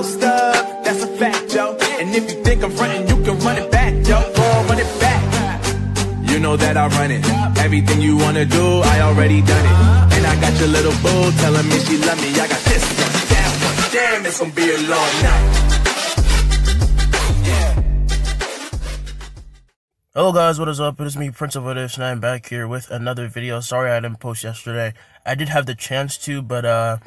Asta, that's a fact, yo. And if you think I'm frontin', you can run it back, yo. Girl, run it back. You know that I run it. Everything you wanna do, I already done it. And I got your little boo telling me she love me. I got this one, that one. Damn, it's gonna be a long night. Hello guys, what is up? It is me, Prince of Asmodeus, and I'm back here with another video. Sorry I didn't post yesterday. I did have the chance to, but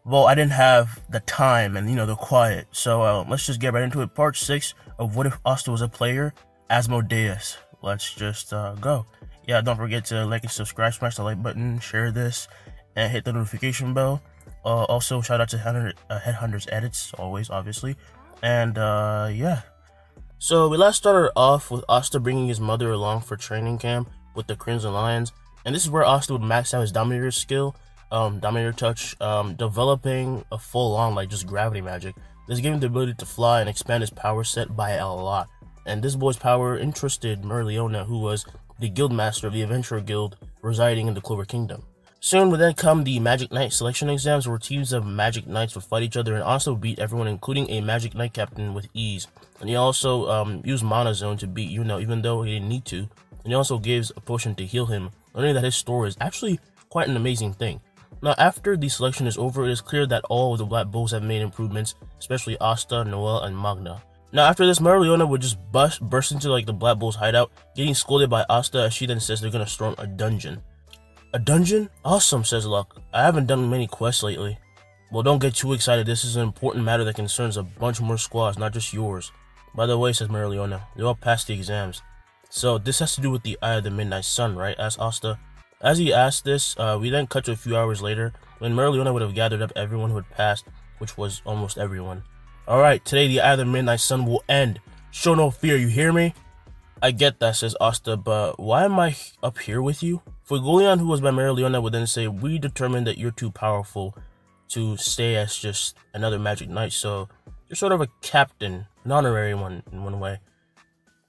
well, I didn't have the time and, the quiet. So let's just get right into it. Part 6 of What If Asta Was a Player? Asmodeus. Let's just go. Yeah, don't forget to like and subscribe, smash the like button, share this, and hit the notification bell. Also, shout out to Headhunters Edits, always, obviously. And yeah. So we last started off with Asta bringing his mother along for training camp with the Crimson Lions, and this is where Asta would max out his Dominator skill, Dominator touch, developing a full-on just gravity magic. This gave him the ability to fly and expand his power set by a lot. And this boy's power interested Merliona, who was the guild master of the Adventurer Guild residing in the Clover Kingdom. Soon would then come the Magic Knight selection exams, where teams of Magic Knights would fight each other, and Asta would beat everyone, including a Magic Knight captain, with ease. And he also used Mana Zone to beat even though he didn't need to. And he also gives a potion to heal him, learning that his store is actually quite an amazing thing. Now, after the selection is over, it is clear that all of the Black Bulls have made improvements, especially Asta, Noelle, and Magna. Now, after this, Merliona would just burst into the Black Bulls' hideout, getting scolded by Asta, as she then says they're gonna storm a dungeon. A dungeon? Awesome, says Luck. I haven't done many quests lately. Well, don't get too excited. This is an important matter that concerns a bunch more squads, not just yours. By the way, says Merliona, they all passed the exams. So this has to do with the Eye of the Midnight Sun, right? Asks Asta. As he asked this, we then cut to a few hours later, when Merliona would have gathered up everyone who had passed, which was almost everyone. Alright, today the Eye of the Midnight Sun will end. Show no fear, you hear me? I get that, says Asta, but why am I up here with you? Fuegoleon, who was by Merliona, would then say, we determined that you're too powerful to stay as just another Magic Knight, so you're sort of a captain, an honorary one in one way.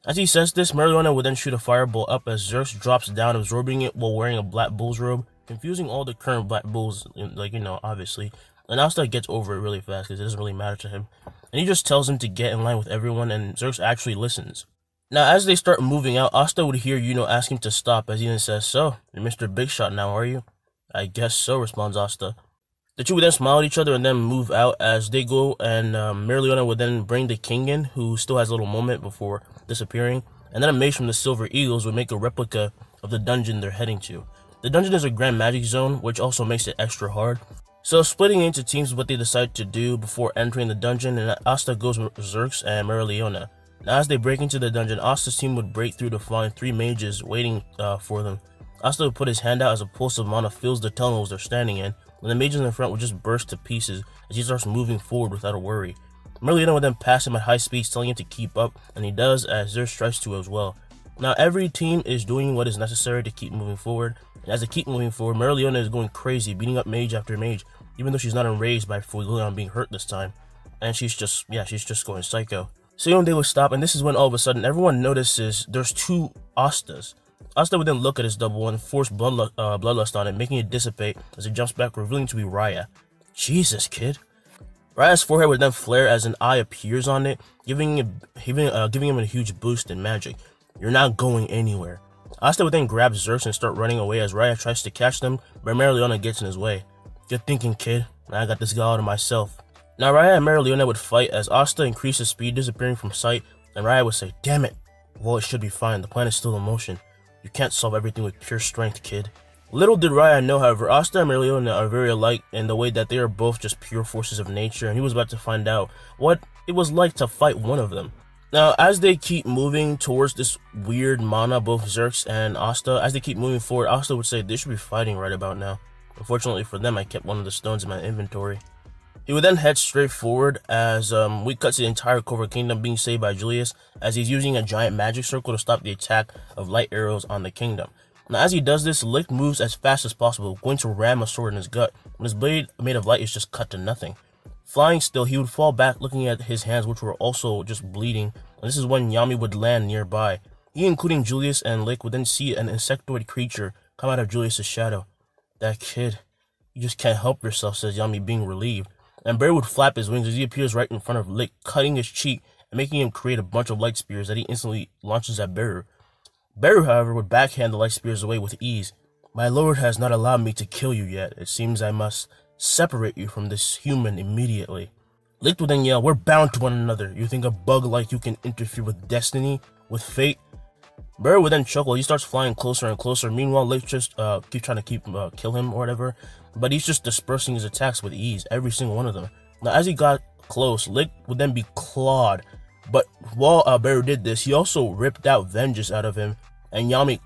As he says this, Merliona would then shoot a fireball up as Xerxes drops down, absorbing it while wearing a Black Bull's robe, confusing all the current Black Bulls, obviously. And Asta gets over it really fast because it doesn't really matter to him. And he just tells him to get in line with everyone, and Xerxes actually listens. Now, as they start moving out, Asta would hear ask him to stop, as he then says, so, you're Mr. Big Shot now, are you? I guess so, responds Asta. The two would then smile at each other and then move out as they go, and Merliona would then bring the king in, who still has a little moment before disappearing, and then a mage from the Silver Eagles would make a replica of the dungeon they're heading to. The dungeon is a Grand Magic Zone, which also makes it extra hard. So splitting into teams is what they decide to do before entering the dungeon, and Asta goes with Xerxes and Merliona. Now, as they break into the dungeon, Asta's team would break through to find 3 mages waiting for them. Asta would put his hand out as a pulse of mana fills the tunnels they're standing in, and the mages in the front would just burst to pieces as he starts moving forward without a worry. Merliona would then pass him at high speeds, telling him to keep up, and he does, as Xerxes tries to as well. Now, every team is doing what is necessary to keep moving forward, and as they keep moving forward, Merliona is going crazy, beating up mage after mage, even though she's not enraged by Fuegoleon being hurt this time. And she's just going psycho. Soon they would stop, and this is when all of a sudden everyone notices there's 2 Astas. Asta would then look at his double and force bloodlust on it, making it dissipate as it jumps back, revealing to be Raya. Jesus, kid. Raya's forehead would then flare as an eye appears on it, giving him a huge boost in magic. You're not going anywhere. Asta would then grab Xerxes and start running away as Raya tries to catch them, but Merliona gets in his way. Good thinking, kid. I got this guy all to myself. Now, Raya and Merliona would fight as Asta increases speed, disappearing from sight, and Raya would say, damn it. Well, it should be fine. The plan is still in motion. You can't solve everything with pure strength, kid. Little did Raya know, however, Asta and Merliona are very alike in the way that they are both just pure forces of nature, and he was about to find out what it was like to fight one of them. Now, as they keep moving towards this weird mana, both Xerxes and Asta, as they keep moving forward, Asta would say they should be fighting right about now. Unfortunately for them, I kept one of the stones in my inventory. He would then head straight forward as we cut to the entire Clover Kingdom being saved by Julius, as he's using a giant magic circle to stop the attack of light arrows on the kingdom. Now, as he does this, Lick moves as fast as possible, going to ram a sword in his gut, when his blade made of light is just cut to nothing. Flying still, he would fall back looking at his hands, which were also just bleeding, and this is when Yami would land nearby. He, including Julius and Lick, would then see an insectoid creature come out of Julius' shadow. That kid, you just can't help yourself, says Yami, being relieved. and Barry would flap his wings as he appears right in front of Lick, cutting his cheek and making him create a bunch of light spears that he instantly launches at Barry. Barry, however, would backhand the light spears away with ease. "My lord has not allowed me to kill you yet. It seems I must separate you from this human immediately." Lick would then yell, "We're bound to one another. You think a bug like you can interfere with destiny, with fate?" Barry would then chuckle. He starts flying closer and closer. Meanwhile, Lick just keep trying to kill him or whatever, but he's just dispersing his attacks with ease, every single one of them. Now, as he got close, Lick would then be clawed, but while Barry did this, he also ripped out vengeance out of him, and Yami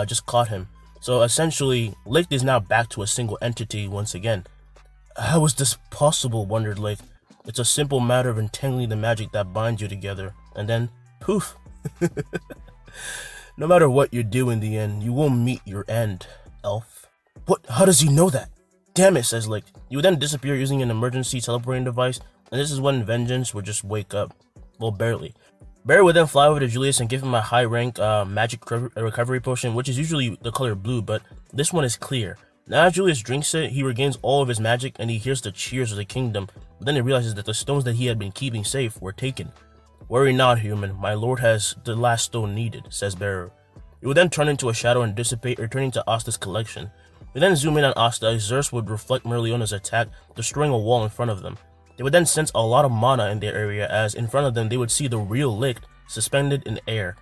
just caught him. So essentially, Lick is now back to a single entity once again. "How is this possible?" wondered Lick. "It's a simple matter of entangling the magic that binds you together, and then, poof." "No matter what you do in the end, you will meet your end, elf." "What? How does he know that?" "Damn it," says Lick. He would then disappear using an emergency teleporting device, and this is when Vengeance would just wake up. Well, barely. Barry would then fly over to Julius and give him a high rank magic recovery potion, which is usually the color blue, but this one is clear. Now as Julius drinks it, he regains all of his magic and he hears the cheers of the kingdom, but then he realizes that the stones that he had been keeping safe were taken. "Worry not, human. My lord has the last stone needed," says Barry. It would then turn into a shadow and dissipate, returning to Asta's collection. We then zoom in on Asta as Zeus would reflect Merliona's attack, destroying a wall in front of them. They would then sense a lot of mana in their area, as in front of them they would see the real Lick suspended in air.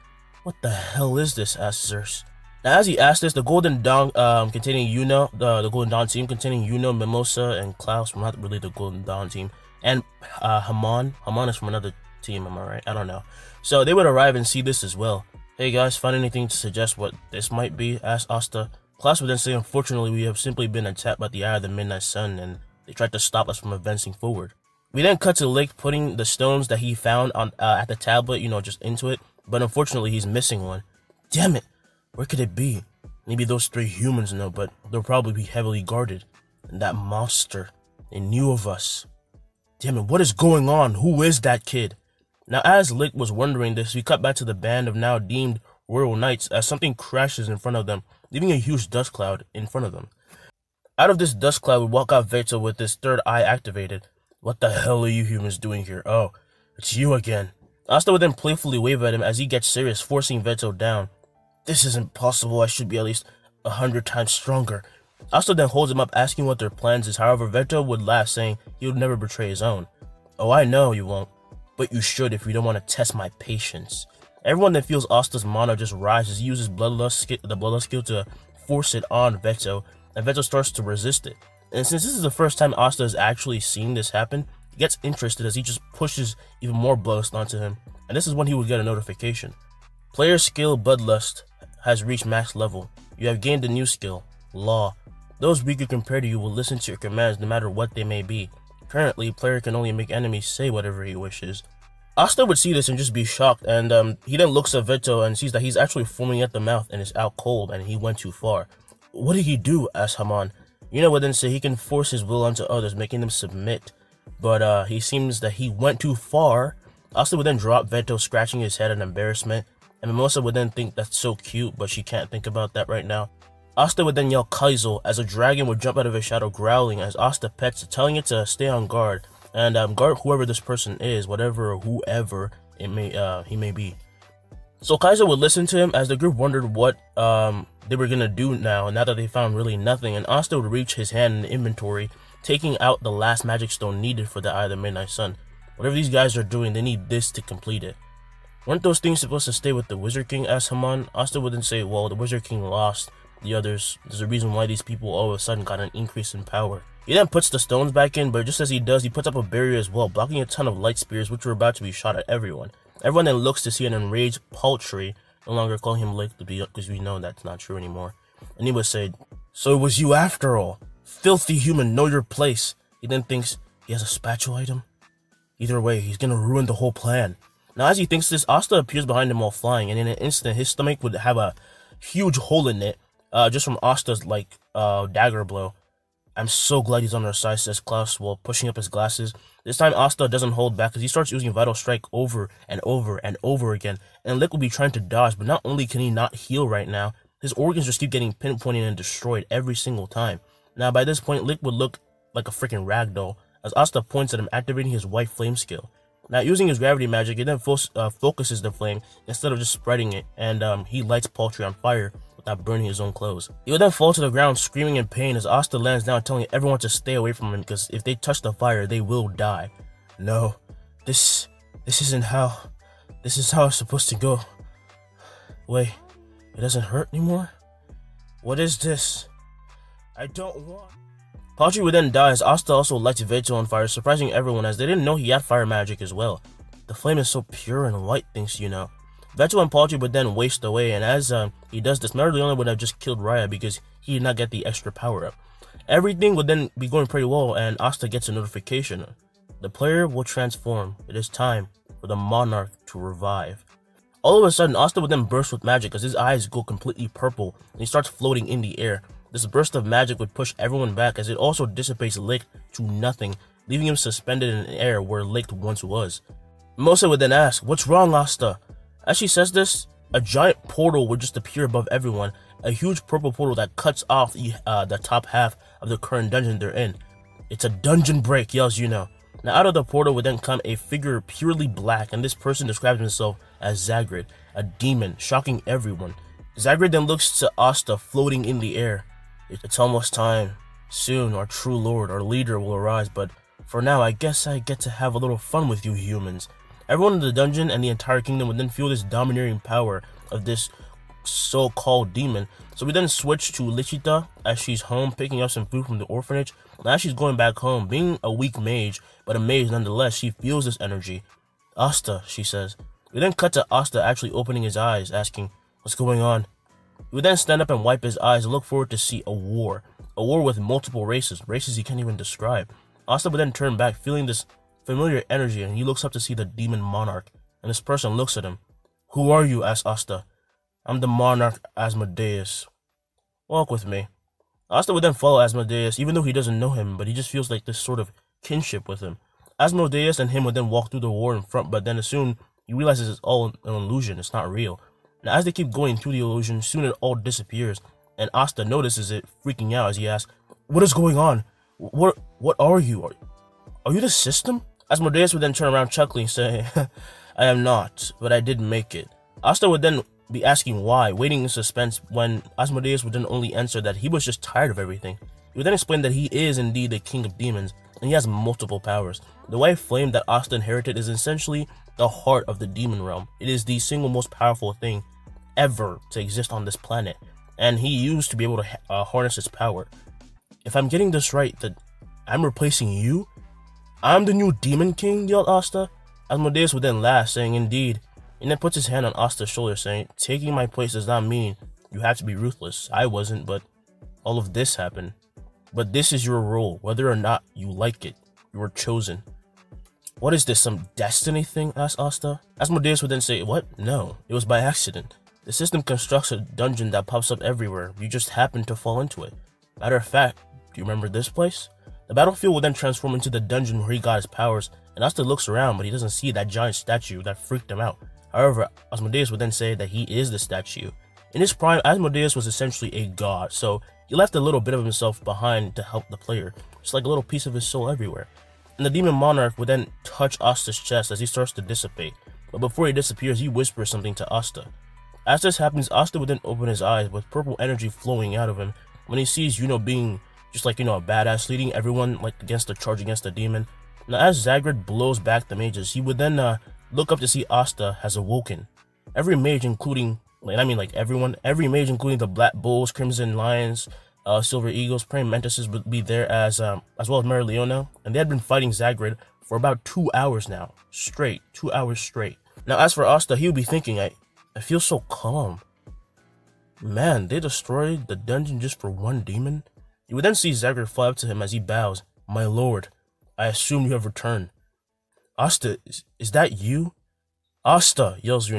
"What the hell is this?" asked Zeus. Now as he asked this, the Golden Dawn containing Yuno, the Golden Dawn team containing Yuno, Mimosa, and Klaus, well, not really the Golden Dawn team, and Haman is from another team, am I right? I don't know. So they would arrive and see this as well. "Hey guys, find anything to suggest what this might be?" asked Asta. Klaus would then say, "Unfortunately, we have simply been attacked by the Eye of the Midnight Sun, and they tried to stop us from advancing forward." We then cut to Lick putting the stones that he found on at the tablet, just into it, but unfortunately he's missing one. "Damn it, where could it be? Maybe those 3 humans know, but they'll probably be heavily guarded. And that monster, they knew of us. Damn it, what is going on? Who is that kid?" Now as Lick was wondering this, we cut back to the band of now deemed royal knights as something crashes in front of them, leaving a huge dust cloud in front of them. Out of this dust cloud would walk out Veto with his third eye activated. "What the hell are you humans doing here? Oh, it's you again." Asta would then playfully wave at him as he gets serious, forcing Veto down. "This isn't possible. I should be at least 100 times stronger." Asta then holds him up, asking what their plans is. However, Veto would laugh, saying he would never betray his own. "Oh, I know you won't, but you should if you don't want to test my patience." Everyone that feels Asta's mana just rises. He uses the Bloodlust skill to force it on Veto, and Veto starts to resist it. And since this is the first time Asta has actually seen this happen, he gets interested as he just pushes even more Bloodlust onto him, and this is when he would get a notification. "Player skill Bloodlust has reached max level. You have gained a new skill, Law. Those weaker compared to you will listen to your commands no matter what they may be. Currently, player can only make enemies say whatever he wishes." Asta would see this and just be shocked, and he then looks at Veto and sees that he's actually foaming at the mouth and is out cold, and he went too far. "What did he do?" asked Haman. Yuno would then say he can force his will onto others, making them submit, but he seems that he went too far. Asta would then drop Veto, scratching his head in embarrassment, and Mimosa would then think that's so cute, but she can't think about that right now. Asta would then yell Kaizo as a dragon would jump out of his shadow, growling as Asta pets it, telling it to stay on guard and guard whoever this person is, whatever or whoever he may be. So Kaizo would listen to him as the group wondered what they were gonna do now that they found really nothing, and Asta would reach his hand in the inventory, taking out the last magic stone needed for the Eye of the Midnight Sun. Whatever these guys are doing, they need this to complete it. "Weren't those things supposed to stay with the Wizard King?" asked Haman. Asta would then say, "Well, the Wizard King lost the others. There's a reason why these people all of a sudden got an increase in power." He then puts the stones back in, but just as he does, he puts up a barrier as well, blocking a ton of light spears which were about to be shot at everyone. Everyone then looks to see an enraged Paltry, no longer calling him Lick because we know that's not true anymore. And he would say, "So it was you after all. Filthy human, know your place." He then thinks he has a spatula item. Either way, he's gonna ruin the whole plan. Now as he thinks this, Asta appears behind him while flying, and in an instant his stomach would have a huge hole in it, just from Asta's dagger blow. "I'm so glad he's on our side," says Klaus while pushing up his glasses. This time Asta doesn't hold back as he starts using Vital Strike over and over and over again, and Lick will be trying to dodge, but not only can he not heal right now, his organs just keep getting pinpointed and destroyed every single time. Now by this point, Lick would look like a freaking ragdoll as Asta points at him, activating his white flame skill. Now, using his gravity magic, he then focuses the flame instead of just spreading it, and he lights Paltry on fire without burning his own clothes. He would then fall to the ground screaming in pain as Asta lands down, telling everyone to stay away from him because if they touch the fire, they will die. No, this isn't how. This is how it's supposed to go. Wait, it doesn't hurt anymore? What is this? I don't want... Paltry would then die as Asta also lights Vito on fire, surprising everyone as they didn't know he had fire magic as well. The flame is so pure and white, thinks Vito and Paltry would then waste away, and as he does this, Merleona would have just killed Raya because he did not get the extra power up. Everything would then be going pretty well, and Asta gets a notification. The player will transform. It is time for the monarch to revive. All of a sudden, Asta would then burst with magic as his eyes go completely purple and he starts floating in the air. This burst of magic would push everyone back as it also dissipates Licht to nothing, leaving him suspended in the air where Licht once was. Mimosa would then ask, "What's wrong, Asta?" As she says this, a giant portal would just appear above everyone, a huge purple portal that cuts off the top half of the current dungeon they're in. "It's a dungeon break," yells Now out of the portal would then come a figure purely black, and this person describes himself as Zagrid, a demon, shocking everyone. Zagrid then looks to Asta floating in the air. "It's almost time. Soon our true lord, our leader, will arise, but for now I guess I get to have a little fun with you humans." Everyone in the dungeon and the entire kingdom would then feel this domineering power of this so-called demon. So we then switch to Lichita as she's home picking up some food from the orphanage. And as she's going back home, being a weak mage, but a mage nonetheless, she feels this energy. "Asta," she says. We then cut to Asta actually opening his eyes, asking, "What's going on?" He would then stand up and wipe his eyes and look forward to see a war with multiple races he can't even describe. Asta would then turn back, feeling this familiar energy, and he looks up to see the demon monarch, and this person looks at him. "Who are you?" asks Asta. "I'm the monarch Asmodeus. Walk with me." Asta would then follow Asmodeus, even though he doesn't know him, but he just feels like this sort of kinship with him. Asmodeus and him would then walk through the war in front, but then soon he realizes it's all an illusion, it's not real. Now as they keep going through the illusion, soon it all disappears, and Asta notices it, freaking out as he asks, "What is going on? What are you? Are you the system?" Asmodeus would then turn around chuckling, saying, "I am not, but I did make it." Asta would then be asking why, waiting in suspense, when Asmodeus would then only answer that he was just tired of everything. He would then explain that he is indeed the king of demons, and he has multiple powers. The white flame that Asta inherited is essentially the heart of the demon realm. It is the single most powerful thing ever to exist on this planet, and he used to be able to harness its power. "If I'm getting this right, that I'm replacing you? I'm the new demon king?" yelled Asta. Asmodeus would then laugh, saying, "Indeed," and then puts his hand on Asta's shoulder, saying, "Taking my place does not mean you have to be ruthless. I wasn't, but all of this happened. But this is your role, whether or not you like it. You were chosen." "What is this, some destiny thing?" asked Asta. Asmodeus would then say, "What? No, it was by accident. The system constructs a dungeon that pops up everywhere. You just happened to fall into it. Matter of fact, do you remember this place?" The battlefield will then transform into the dungeon where he got his powers, and Asta looks around, but he doesn't see that giant statue that freaked him out. However, Asmodeus would then say that he is the statue. In his prime, Asmodeus was essentially a god, so he left a little bit of himself behind to help the player, just like a little piece of his soul everywhere. And the demon monarch would then touch Asta's chest as he starts to dissipate, but before he disappears, he whispers something to Asta. As this happens, Asta would then open his eyes with purple energy flowing out of him when he sees being just like, a badass, leading everyone like against the charge against the demon. Now as Zagrid blows back the mages, he would then look up to see Asta has awoken. Every mage including, every mage including the Black Bulls, Crimson Lions, Silver Eagles, Praying Mantises would be there as well as Merleona, and they had been fighting Zagrid for about 2 hours now, straight, 2 hours straight. Now as for Asta, he would be thinking, I feel so calm. Man, they destroyed the dungeon just for one demon? You would then see Zagrid fly up to him as he bows. "My lord, I assume you have returned." "Asta, is that you?" "Asta," yells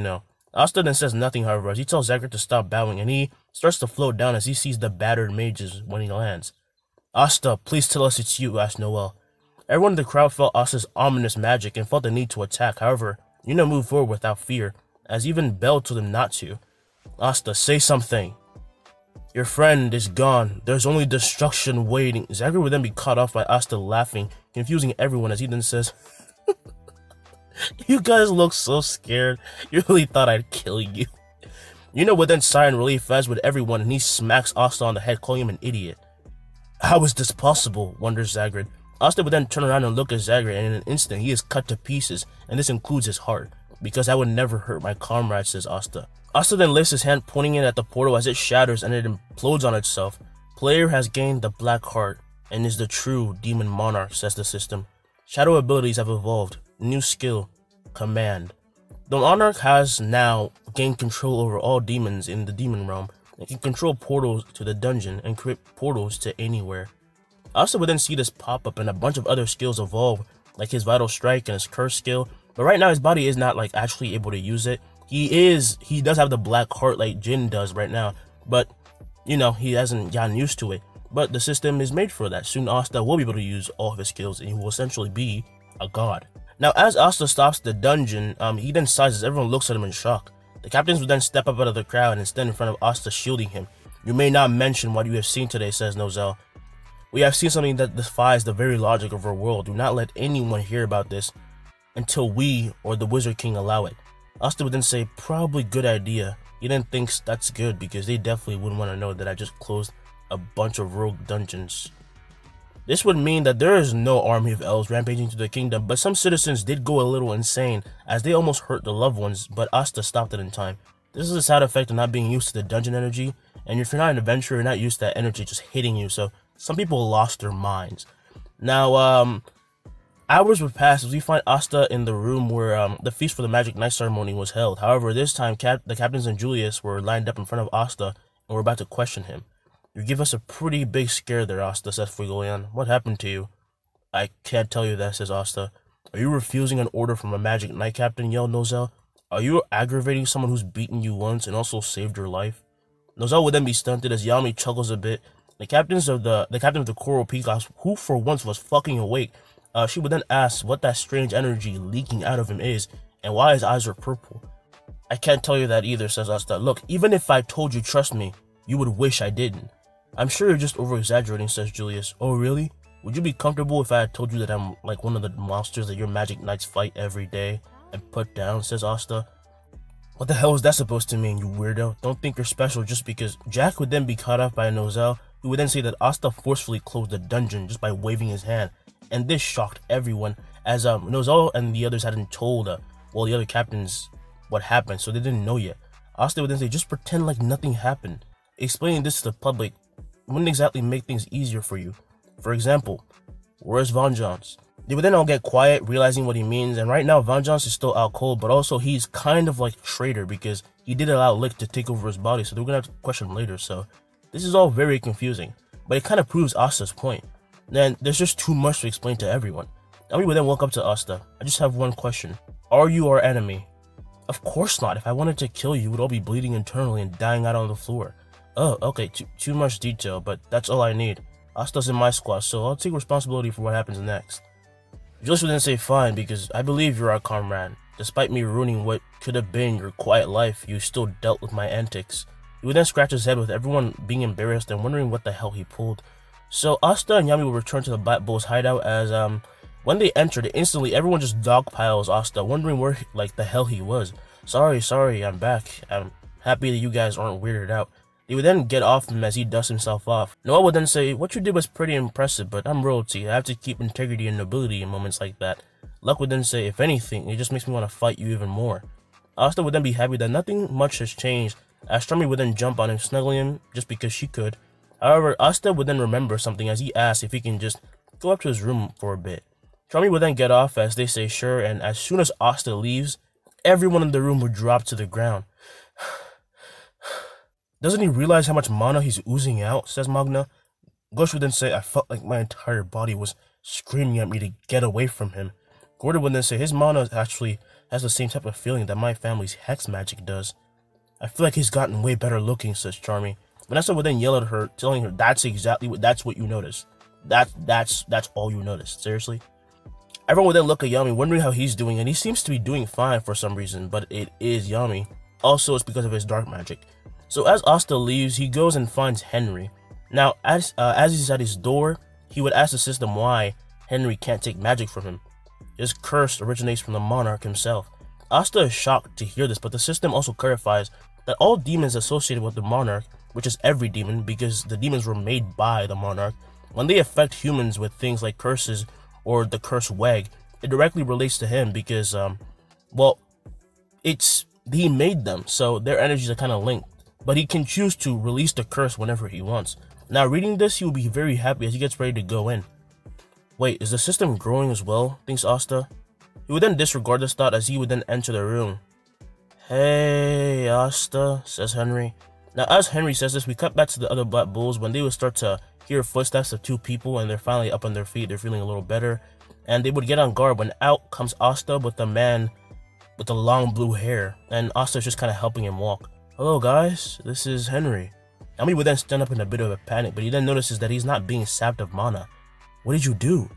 Asta then says nothing, however, as he tells Zagrid to stop bowing, and he starts to float down as he sees the battered mages when he lands. "Asta, please tell us it's you," asked Noel. Everyone in the crowd felt Asta's ominous magic and felt the need to attack. However, moved forward without fear, as even Belle told him not to. "Asta, say something." Your friend is gone. There's only destruction waiting. Zagreus would then be cut off by Asta laughing, confusing everyone as he then says, "You guys look so scared. You really thought I'd kill you." Yuno would then sigh in relief as with everyone, and he smacks Asta on the head, calling him an idiot. "How is this possible?" wonders Zagreus. Asta would then turn around and look at Zagreus, and in an instant he is cut to pieces, and this includes his heart. "Because I would never hurt my comrade," says Asta. Asta then lifts his hand, pointing it at the portal as it shatters and it implodes on itself. "Player has gained the Black Heart and is the true Demon Monarch," says the system. "Shadow abilities have evolved. New skill, Command. The Monarch has now gained control over all demons in the demon realm and can control portals to the dungeon and create portals to anywhere." Asta would then see this pop up and a bunch of other skills evolve, like his Vital Strike and his Curse skill, but right now his body is not like actually able to use it. He does have the Black Heart like Jin does right now, but you know, he hasn't gotten used to it. But the system is made for that. Soon Asta will be able to use all of his skills and he will essentially be a god. Now as Asta stops the dungeon, he then sighs as everyone looks at him in shock. The captains would then step up out of the crowd and stand in front of Asta, shielding him. "You may not mention what you have seen today," says Nozel. "We have seen something that defies the very logic of our world. Do not let anyone hear about this until we or the Wizard King allow it." Asta would then say, "Probably good idea." He then thinks that's good because they definitely wouldn't want to know that I just closed a bunch of rogue dungeons. This would mean that there is no army of elves rampaging through the kingdom, but some citizens did go a little insane as they almost hurt their loved ones, but Asta stopped it in time. This is a side effect of not being used to the dungeon energy, and if you're not an adventurer, you're not used to that energy just hitting you, so some people lost their minds. Now, hours would pass as we find Asta in the room where the Feast for the Magic Night ceremony was held. However, this time the captains and Julius were lined up in front of Asta and were about to question him. "You give us a pretty big scare there, Asta," says Frigolian. "What happened to you?" "I can't tell you that," says Asta. "Are you refusing an order from a Magic Knight captain?" yelled Nozel. "Are you aggravating someone who's beaten you once and also saved your life?" Nozel would then be stunted as Yami chuckles a bit. The captain of the Coral Peacocks, who for once was fucking awake, she would then ask what that strange energy leaking out of him is and why his eyes are purple. "I can't tell you that either," says Asta. "Look, even if I told you, trust me, you would wish I didn't." "I'm sure you're just over-exaggerating," says Julius. "Oh, really? Would you be comfortable if I had told you that I'm like one of the monsters that your magic knights fight every day and put down?" says Asta. "What the hell is that supposed to mean, you weirdo? Don't think you're special just because..." Jack would then be caught up by Nozel, who would then say that Asta forcefully closed the dungeon just by waving his hand, and this shocked everyone as Nozel and the others hadn't told the other captains what happened, so they didn't know yet. Asta would then say, "Just pretend like nothing happened. Explaining this to the public wouldn't exactly make things easier for you. For example, where's Vengeance?" They would then all get quiet, realizing what he means, and right now Vengeance is still out cold, but also he's kind of like a traitor because he did allow Lick to take over his body, so they're gonna have to question him later, so this is all very confusing, but it kind of proves Asta's point. Then there's just too much to explain to everyone. Nami would then walk up to Asta. "I just have one question. Are you our enemy?" "Of course not. If I wanted to kill you, we'd all be bleeding internally and dying out on the floor." "Oh, okay, too much detail, but that's all I need. Asta's in my squad, so I'll take responsibility for what happens next." Julius would then say, "Fine, because I believe you're our comrade. Despite me ruining what could have been your quiet life, you still dealt with my antics." He would then scratch his head with everyone being embarrassed and wondering what the hell he pulled. So Asta and Yami will return to the Black Bull's hideout as when they entered, instantly everyone just dogpiles Asta, wondering where like the hell he was. Sorry, I'm back. I'm happy that you guys aren't weirded out." They would then get off him as he dusts himself off. Noah would then say, "What you did was pretty impressive, but I'm royalty. I have to keep integrity and nobility in moments like that." Luck would then say, "If anything, it just makes me want to fight you even more." Asta would then be happy that nothing much has changed, as Stormy would then jump on him, snuggling him just because she could. However, Asta would then remember something as he asks if he can just go up to his room for a bit. Stormy would then get off as they say sure, and as soon as Asta leaves, everyone in the room would drop to the ground. "Doesn't he realize how much mana he's oozing out?" says Magna. Ghost would then say, "I felt like my entire body was screaming at me to get away from him." Gordon would then say, "His mana actually has the same type of feeling that my family's hex magic does." "I feel like he's gotten way better looking," says Charmy. Vanessa would then yell at her, telling her that's what you noticed. That's all you noticed. Seriously? Everyone would then look at Yami, wondering how he's doing, and he seems to be doing fine for some reason, but it is Yami. Also, it's because of his dark magic. So as Asta leaves, he goes and finds Henry. Now, as he's at his door, he would ask the system why Henry can't take magic from him. His curse originates from the monarch himself. Asta is shocked to hear this, but the system also clarifies that all demons associated with the monarch, which is every demon because the demons were made by the monarch, when they affect humans with things like curses or the curse weg, it directly relates to him because, well, he made them, so their energies are kind of linked. But he can choose to release the curse whenever he wants. Now, reading this, he will be very happy as he gets ready to go in. Wait, is the system growing as well? Thinks Asta. He would then disregard this thought as he would then enter the room. Hey, Asta, says Henry. Now, as Henry says this, we cut back to the other Black Bulls when they would start to hear footsteps of two people and they're finally up on their feet. They're feeling a little better. And they would get on guard when out comes Asta with the man with the long blue hair. And Asta's just kind of helping him walk. Hello, guys. This is Henry. Ami would then stand up in a bit of a panic, but he then notices that he's not being sapped of mana. What did you do?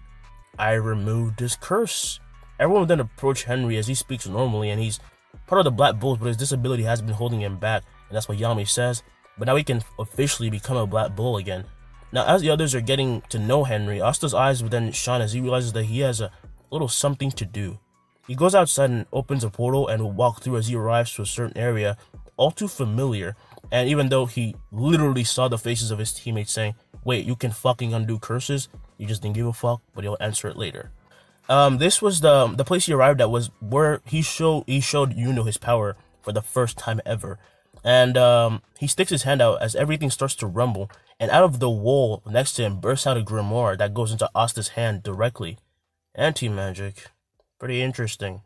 I removed his curse. Everyone would then approach Henry as he speaks normally, and he's part of the Black Bulls, but his disability has been holding him back, and that's what Yami says. But now he can officially become a Black Bull again. Now, as the others are getting to know Henry, Asta's eyes would then shine as he realizes that he has a little something to do. He goes outside and opens a portal and will walk through as he arrives to a certain area, all too familiar. And even though he literally saw the faces of his teammates saying, wait, you can fucking undo curses? You just didn't give a fuck, but he'll answer it later. This was the place he arrived at was where he showed Yuno his power for the first time ever. And he sticks his hand out as everything starts to rumble, and out of the wall next to him bursts out a grimoire that goes into Asta's hand directly. Anti-magic. Pretty interesting.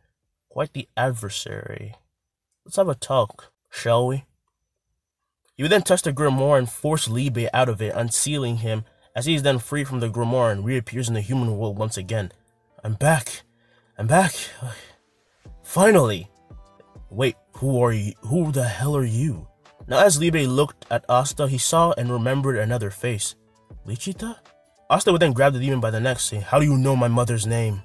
Quite the adversary. Let's have a talk, shall we? He would then touch the grimoire and force Libe out of it, unsealing him as he is then freed from the grimoire and reappears in the human world once again. I'm back. I'm back. Finally. Wait, who are you? Who the hell are you? Now as Libe looked at Asta, he saw and remembered another face. Lichita? Asta would then grab the demon by the neck, saying, how do you know my mother's name?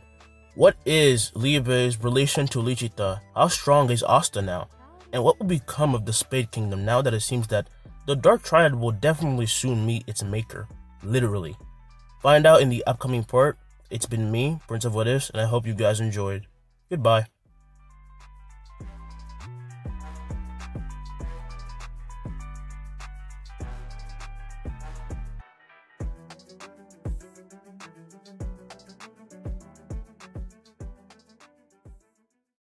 What is Libe's relation to Lichita? How strong is Asta now? And what will become of the Spade Kingdom now that it seems that the Dark Triad will definitely soon meet its maker? Literally. Find out in the upcoming part. It's been me, Prince of What Ifs, and I hope you guys enjoyed. Goodbye.